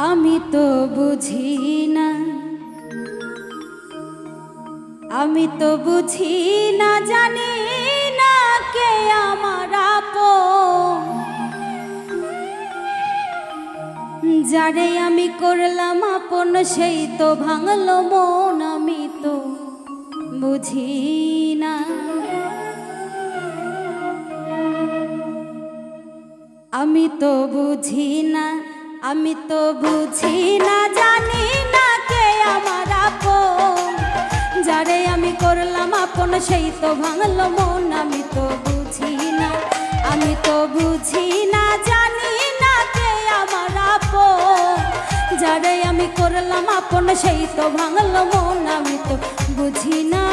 আমি তো বুঝি না, আমি তো বুঝি না, জানি না কে আমার আপন। যারে আমি করলাম আপন সেই তো ভাঙলো মন। আমি তো বুঝি না, আমি তো বুঝি না, আমি তো বুঝি না, জানি না কে আমার আপন। যারে আমি করলাম আপন সেই তো ভাঙলো মন। আমি তো বুঝি না, আমি তো বুঝি না, জানি না কে আমার আপন। যারে আমি করলাম আপন সেই তো ভাঙলো মন। আমি তো বুঝি না।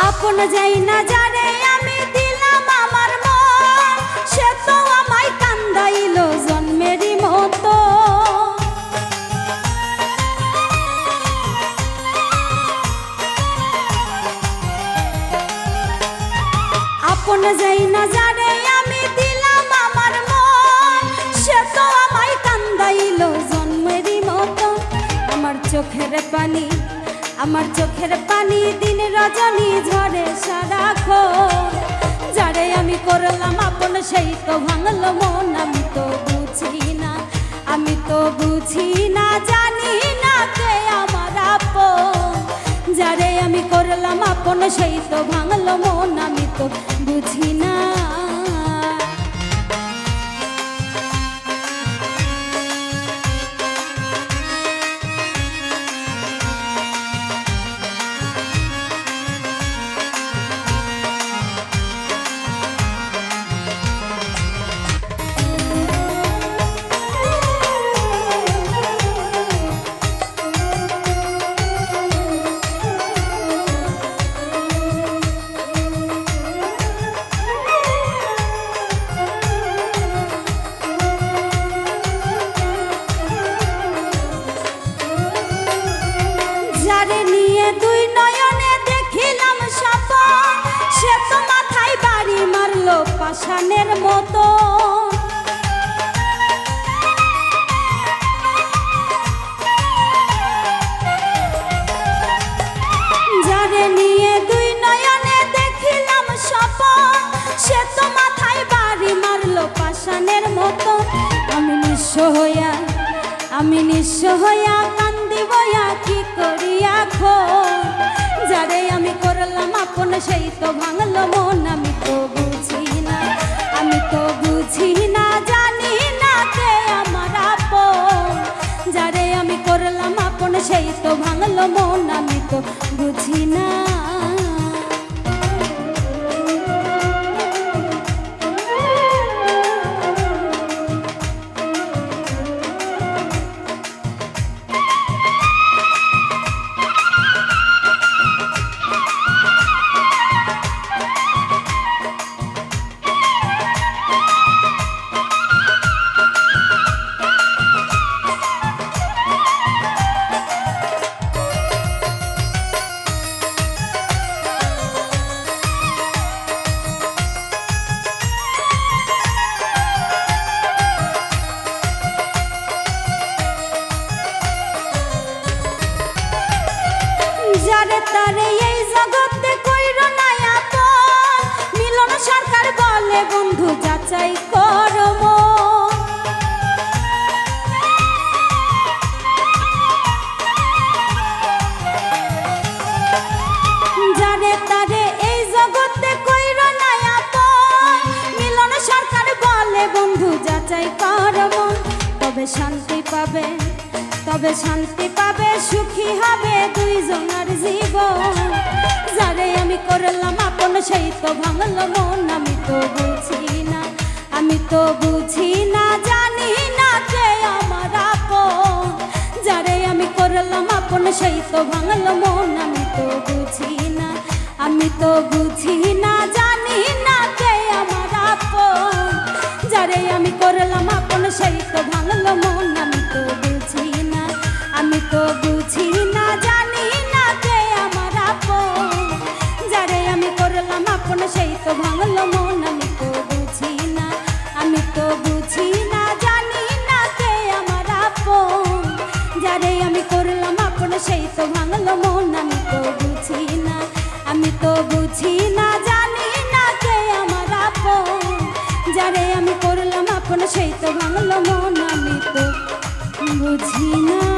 আপন যাই না যারে আমি দিলাম আমার মন, সে তো আমায় কান্দাইল জন্মেরই মতো। আপন যাই না যারে আমি দিলাম আমার মন, সে তো আমায় কান্দাইল জন্মেরই মতো। আমার চোখের পানি, আমার চোখের পানি দিন রজনী ঝরে সারাক্ষণ। যারে আমি করলাম আপন সেই তো ভাঙলো মন। আমি তো বুঝি না, আমি তো বুঝি না, জানি না কে আমার আপন। যারে আমি করলাম আপন সেই তো ভাঙলো মন। আমি তো বুঝি না। যারে নিয়ে দুই নয়নে দেখিলাম স্বপন, সে তো মাথায় বাড়ি মারলো পাষাণের মতো। যারে নিয়ে দুই নয়নে দেখিলাম স্বপন, সে তো মাথায় বাড়ি মারলো পাষাণের মতো। আমি নিঃস্ব হইয়া, আমি নিঃস্ব হইয়া কান্দি বইয়া কি করিয়া এখন। যারে আমি করলাম আপন সেই তো ভাঙলো মন। আমি তো বুঝি না, আমি তো বুঝি না, জানি না কে আমার আপন। যারে আমি করলাম আপন সেই তো ভাঙলো মন। আমি তো বুঝি না। যারে তারে এই জগতে কইরো না আপন, মিলন সরকার বলে বন্ধু যাচাই করো মন। যারে তারে এই জগতে কইরো না আপন, মিলন সরকার বলে বন্ধু যাচাই করো মন। তবে শান্তি পাবে, তবে শান্তি পাবে, সুখী হবে দুইজনের জীবন। যারে আমি করলাম আপন সেই তো ভাঙলো মন। আমি তো বুঝি না, আমি তো বুঝি না, জানি না কে আমার সেই তো ভাঙলো মন। আমি তো বুঝি না, আমি তো বুঝি না, জানি না কে আমার আপন। যারে আমি করলাম আপন সেই তো ভাঙলো মন। আমি তো বুঝি না, আমি তো বুঝি না, জানি না কে আমার আপন। যারে আমি করলাম আপন সেই তো ভাঙলো মন। আমি তো বুঝি না, আমি তো বুঝি না, জানি না কে আমার আপন। যারে আমি করলাম আপন সেই তো ভাঙলো মন। আমি তো বুঝি না, আমি তো বুঝি না, জানি না কে আমার আপন। যারে আমি করলাম আপন সেই তো ভাঙলো মন। আমি তো বুঝি না।